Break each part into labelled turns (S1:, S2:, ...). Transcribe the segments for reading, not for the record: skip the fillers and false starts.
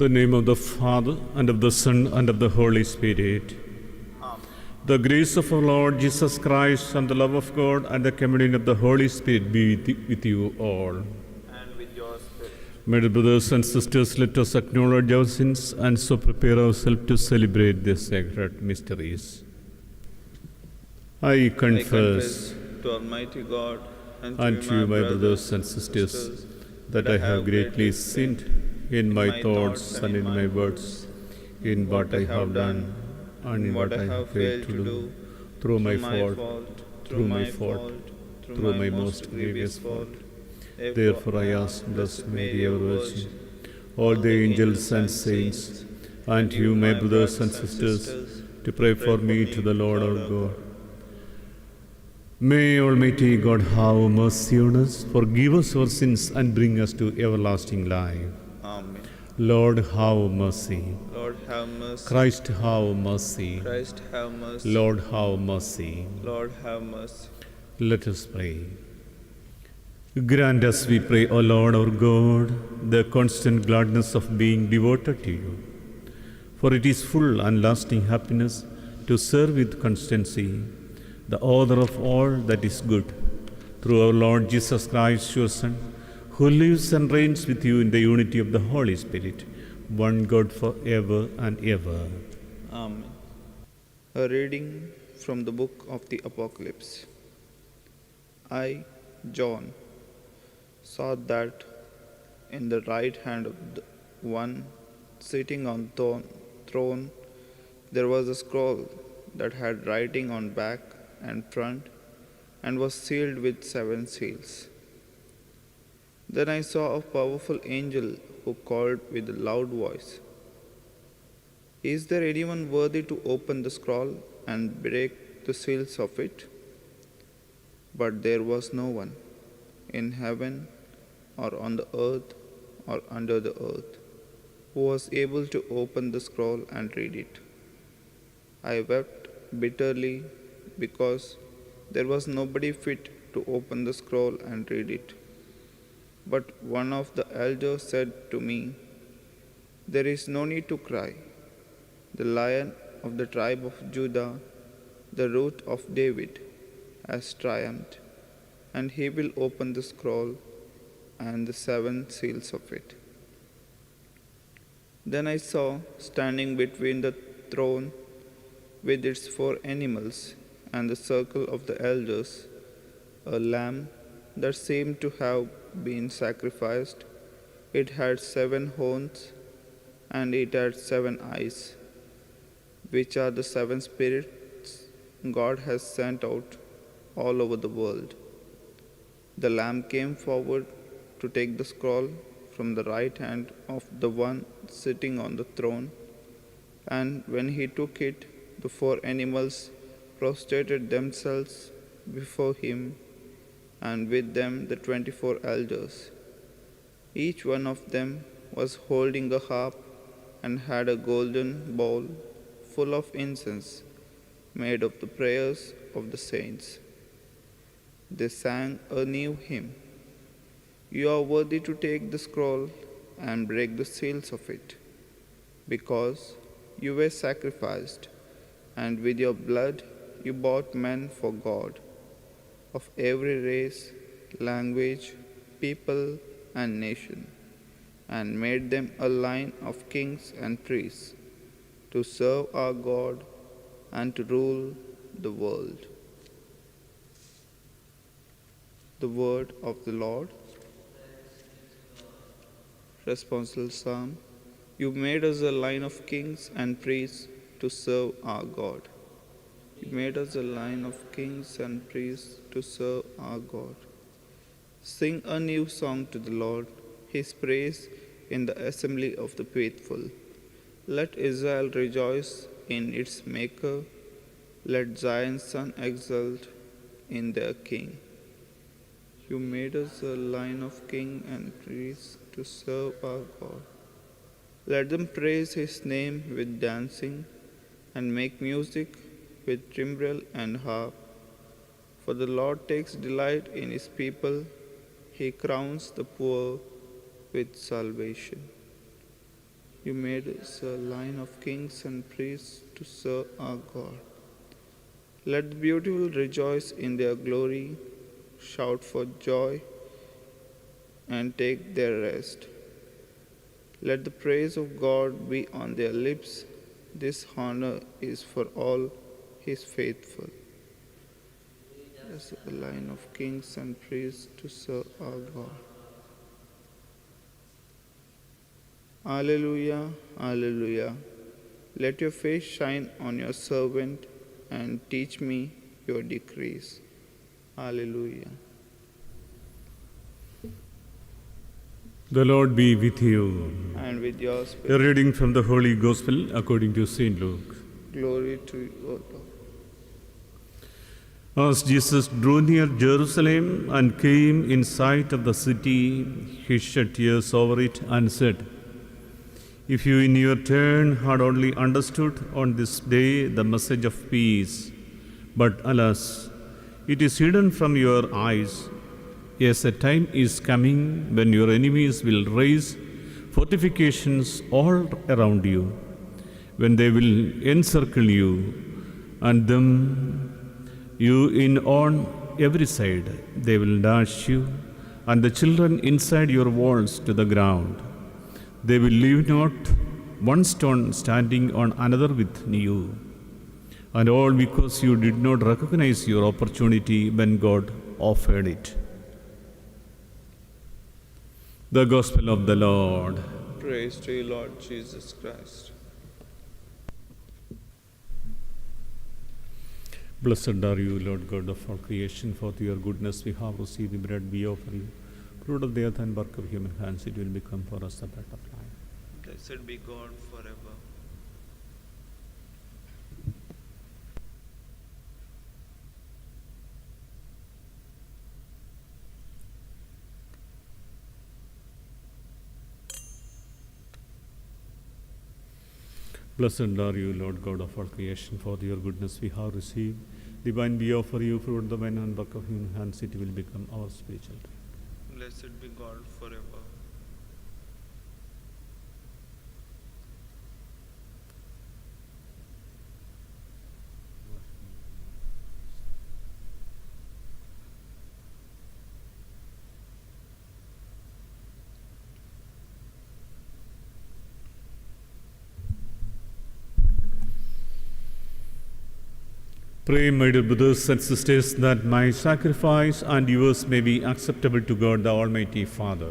S1: The name of the Father, and of the Son, and of the Holy Spirit.
S2: Amen.
S1: The grace of our Lord Jesus Christ, and the love of God, and the communion of the Holy Spirit be with you all.
S2: And with your spirit.
S1: My dear brothers and sisters, let us acknowledge our sins and so prepare ourselves to celebrate the sacred mysteries. I confess
S2: to Almighty God and
S1: unto you, my brothers and sisters, that I have greatly sinned in my thoughts and in my words, in what I have done and in what I have failed to do, through my fault, through my most grievous fault. Therefore I ask Blessed Mary, our Virgin, all the angels and saints, and you, my brothers and sisters, to pray for me to the Lord our God. May Almighty God have mercy on us, forgive us our sins, and bring us to everlasting life.
S2: Amen.
S1: Lord, have mercy.
S2: Lord, have mercy.
S1: Christ, have mercy.
S2: Christ, have mercy.
S1: Lord, have mercy.
S2: Lord, have mercy.
S1: Let us pray. Grant us, we pray, O Lord our God, the constant gladness of being devoted to you. For it is full and lasting happiness to serve with constancy the author of all that is good, through our Lord Jesus Christ, your Son, who lives and reigns with you in the unity of the Holy Spirit, one God for ever and ever.
S2: Amen. A reading from the book of the Apocalypse. I, John, saw that in the right hand of the one sitting on the throne there was a scroll that had writing on back and front and was sealed with 7 seals. Then I saw a powerful angel who called with a loud voice, "Is there anyone worthy to open the scroll and break the seals of it?" But there was no one in heaven or on the earth or under the earth who was able to open the scroll and read it. I wept bitterly because there was nobody fit to open the scroll and read it. But one of the elders said to me, "There is no need to cry. The Lion of the tribe of Judah, the Root of David, has triumphed, and he will open the scroll and the 7 seals of it." Then I saw, standing between the throne with its 4 animals and the circle of the elders, a lamb that seemed to have been sacrificed. It had 7 horns and it had 7 eyes, which are the 7 spirits God has sent out all over the world. The Lamb came forward to take the scroll from the right hand of the one sitting on the throne, and when he took it, the 4 animals prostrated themselves before him, and with them the 24 elders. Each one of them was holding a harp and had a golden bowl full of incense made of the prayers of the saints. They sang a new hymn, "You are worthy to take the scroll and break the seals of it, because you were sacrificed, and with your blood you bought men for God, of every race, language, people, and nation, and made them a line of kings and priests, to serve our God and to rule the world." The word of the Lord. Responsorial Psalm. You made us a line of kings and priests to serve our God. You made us a line of kings and priests to serve our God. Sing a new song to the Lord, his praise in the assembly of the faithful. Let Israel rejoice in its Maker. Let Zion's son exult in their King. You made us a line of kings and priests to serve our God. Let them praise his name with dancing and make music with timbrel and harp. For the Lord takes delight in his people. He crowns the poor with salvation. You made us a line of kings and priests to serve our God. Let the beautiful rejoice in their glory, shout for joy, and take their rest. Let the praise of God be on their lips. This honor is for all his faithful. As a line of kings and priests to serve our God. Alleluia, Alleluia. Let your face shine on your servant and teach me your decrees. Alleluia.
S1: The Lord be with you.
S2: And with your
S1: A
S2: spirit,
S1: reading from the Holy Gospel according to St. Luke.
S2: glory to you, O Lord.
S1: As Jesus drew near Jerusalem and came in sight of the city, he shed tears over it and said, "If you in your turn had only understood on this day the message of peace, but alas, it is hidden from your eyes. Yes, a time is coming when your enemies will raise fortifications all around you, when they will encircle you and them you in on every side. They will dash you and the children inside your walls to the ground. They will leave not one stone standing on another with you. And all because you did not recognize your opportunity when God offered it." The Gospel of the Lord.
S2: Praise to you, Lord Jesus Christ.
S1: Blessed are you, Lord God of all creation, for through your goodness we have received the bread we offer you. Fruit of the earth and work of human hands, it will become for us the bread of life.
S2: Blessed be God forever.
S1: Blessed are you, Lord God of all creation, for through your goodness we have received the wine we offer you. Fruit of the vine and work of human hands, it will become our spiritual drink.
S2: Blessed be God forever.
S1: Pray, my dear brothers and sisters, that my sacrifice and yours may be acceptable to God, the Almighty Father.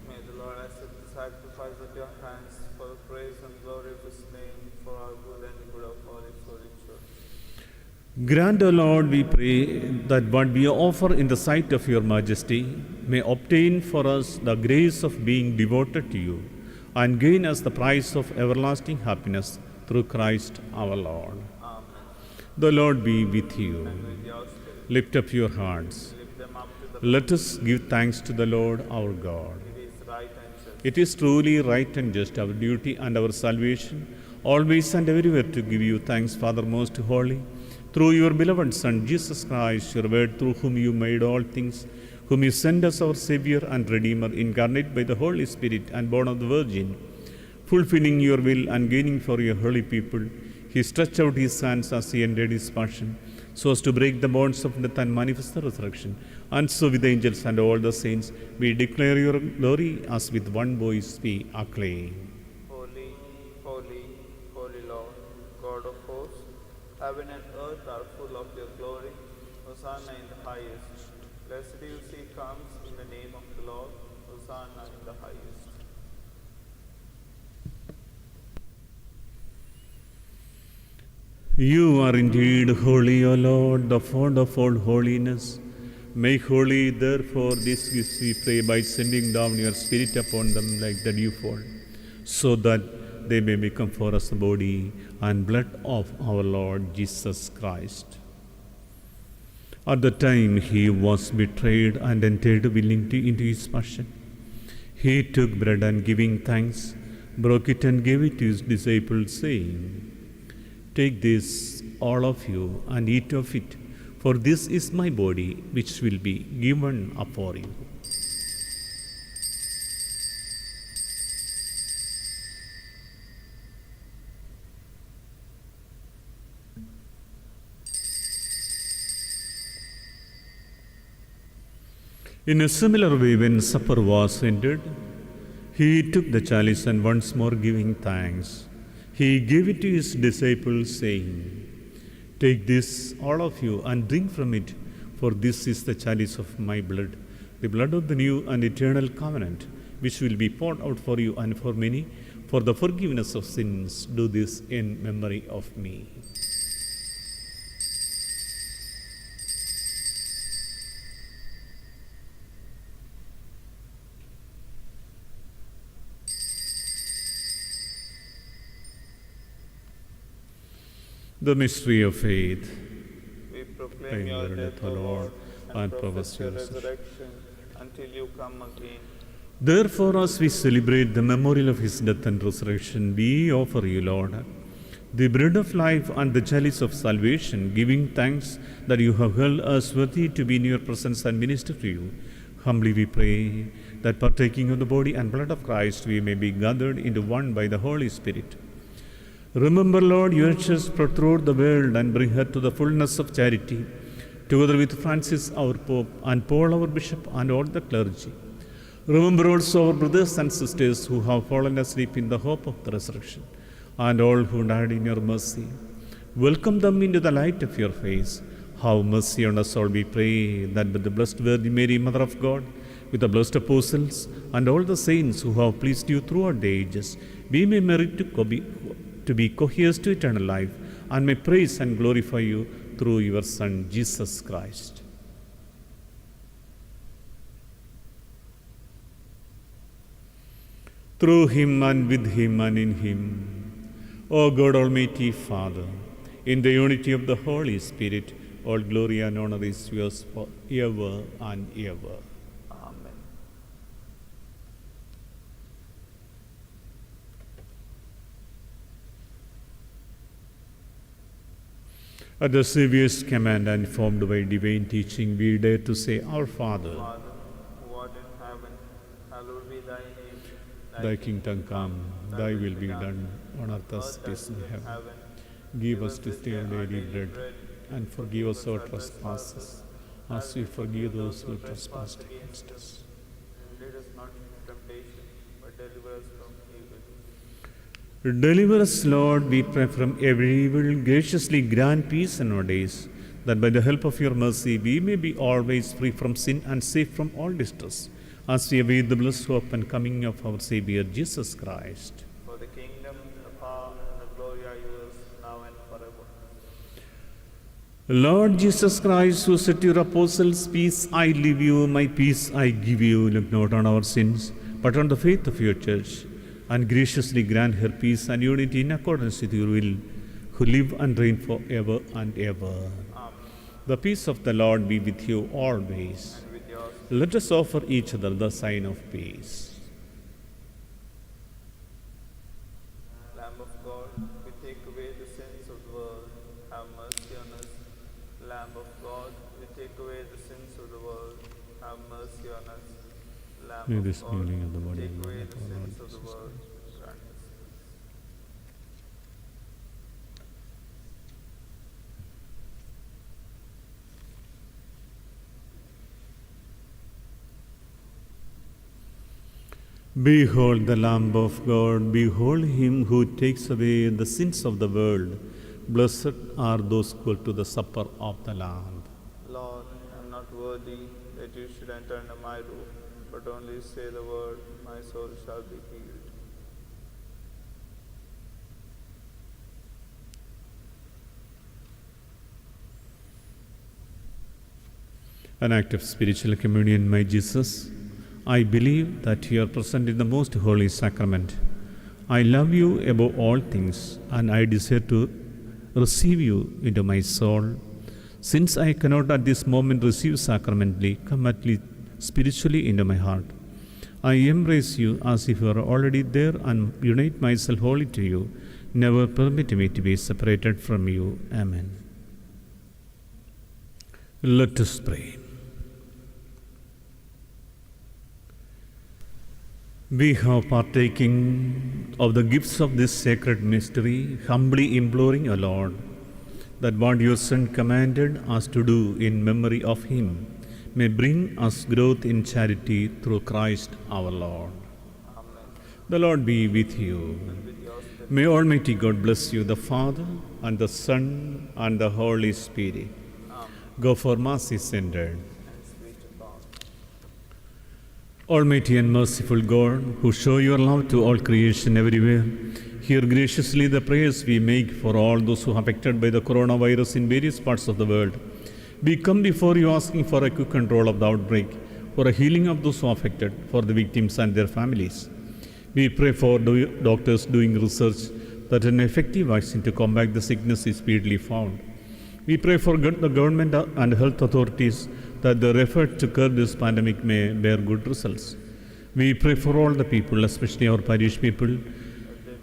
S2: May the Lord accept the sacrifice at your hands for the praise and glory of his name, for our good and the good of all his holy church.
S1: Grant, O Lord, we pray, that what we offer in the sight of your majesty may obtain for us the grace of being devoted to you and gain us the prize of everlasting happiness through Christ our Lord.
S2: Amen.
S1: The Lord be with you.
S2: And with your spirit,
S1: Lift up your hearts.
S2: lift them up to the
S1: Let us give thanks to the Lord our God.
S2: It is right and just.
S1: It is truly right and just, our duty and our salvation, always and everywhere to give you thanks, Father most holy, through your beloved Son, Jesus Christ, your word, through whom you made all things, whom you sent as our Savior and Redeemer, incarnate by the Holy Spirit and born of the Virgin, fulfilling your will and gaining for your holy people. He stretched out his hands as he ended his passion, so as to break the bonds of death and manifest the resurrection. And so with the angels and all the saints, we declare your glory as with one voice we acclaim.
S2: Holy, holy, holy Lord, God of hosts, heaven and earth are full of your glory. Hosanna in the highest. Blessed is he comes in the name of the Lord. Hosanna in the highest.
S1: You are indeed holy, O Lord, the fount of all holiness. Make holy, therefore, these gifts we pray by sending down your Spirit upon them like the dewfall, so that they may become for us the body and blood of our Lord Jesus Christ. At the time he was betrayed and entered willingly into his passion, he took bread and giving thanks, broke it and gave it to his disciples, saying, "Take this, all of you, and eat of it, for this is my body, which will be given up for you." In a similar way, when supper was ended, he took the chalice and once more giving thanks, he gave it to his disciples, saying, "Take this, all of you, and drink from it, for this is the chalice of my blood, the blood of the new and eternal covenant, which will be poured out for you and for many, for the forgiveness of sins. Do this in memory of me." The mystery of faith.
S2: We proclaim your death, O Lord, and profess your resurrection until you come again.
S1: Therefore, as we celebrate the memorial of his death and resurrection, we offer you, Lord, the bread of life and the chalice of salvation, giving thanks that you have held us worthy to be in your presence and minister to you. Humbly we pray that partaking of the body and blood of Christ, we may be gathered into one by the Holy Spirit. Remember, Lord, your church throughout the world and bring her to the fullness of charity, together with Francis, our Pope, and Paul, our Bishop, and all the clergy. Remember also our brothers and sisters who have fallen asleep in the hope of the resurrection, and all who died in your mercy. Welcome them into the light of your face. Have mercy on us all, we pray, that with the Blessed Virgin Mary, Mother of God, with the blessed apostles, and all the saints who have pleased you throughout the ages, we may merit to be co-heirs to eternal life, and may praise and glorify you through your Son, Jesus Christ. Through him and with him and in him, O God Almighty Father, in the unity of the Holy Spirit, all glory and honor is yours forever and ever.
S2: Amen.
S1: At the Saviour's command and formed by divine teaching, we dare to say, Our Father,
S2: Father, who art in heaven, hallowed be thy name.
S1: thy kingdom come, thy will be done on earth as it is in heaven. Give us this day our daily bread, and forgive us our trespasses, as we forgive those who trespass against us.
S2: Lead us not into temptation, but deliver us from evil.
S1: Deliver us, Lord, we pray, from every evil. Graciously grant peace in our days, that by the help of your mercy we may be always free from sin and safe from all distress, as we await the blessed hope and coming of our Savior, Jesus Christ.
S2: For the kingdom, the power, and the glory are yours, now and forever.
S1: Lord Jesus Christ, who said to your apostles, Peace I leave you, my peace I give you, look not on our sins, but on the faith of your church, and graciously grant her peace and unity in accordance with your will, who live and reign forever and ever.
S2: Amen.
S1: The peace of the Lord be with you always.
S2: And with yours.
S1: Let us offer each other the sign of peace.
S2: Lamb of God, we take away the sins of the world, have mercy on us. Lamb of God, we take away the sins of the world, have mercy on us. Lamb
S1: May
S2: of
S1: this
S2: God,
S1: kneeling of the body
S2: take
S1: and
S2: away
S1: blood
S2: the
S1: of our Lord
S2: sins of the
S1: Jesus
S2: world,
S1: Christ.
S2: grant us.
S1: Behold the Lamb of God, behold him who takes away the sins of the world. Blessed are those who go to the supper of the Lamb.
S2: Lord, I am not worthy that you should enter under my roof, but only say the word, my soul shall be healed.
S1: An act of spiritual communion, my Jesus. I believe that you are present in the most holy sacrament. I love you above all things, and I desire to receive you into my soul. Since I cannot at this moment receive sacramentally, come at least spiritually into my heart. I embrace you as if you are already there and unite myself wholly to you. Never permit me to be separated from you. Amen. Let us pray. We have partaking of the gifts of this sacred mystery, humbly imploring, O Lord, that what your Son commanded us to do in memory of him may bring us growth in charity through Christ our Lord. The Lord be with you. May Almighty God bless you, the Father, and the Son, and the Holy Spirit. Go for mercy centered. Almighty and merciful God, who show your love to all creation everywhere, hear graciously the prayers we make for all those who are affected by the coronavirus in various parts of the world. We come before you asking for a quick control of the outbreak, for a healing of those who are affected, for the victims and their families. We pray for doctors doing research that an effective vaccine to combat the sickness is speedily found. We pray for the government and health authorities that their effort to curb this pandemic may bear good results. We pray for all the people, especially our parish people,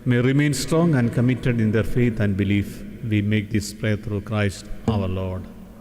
S1: may remain strong and committed in their faith and belief. We make this prayer through Christ our Lord.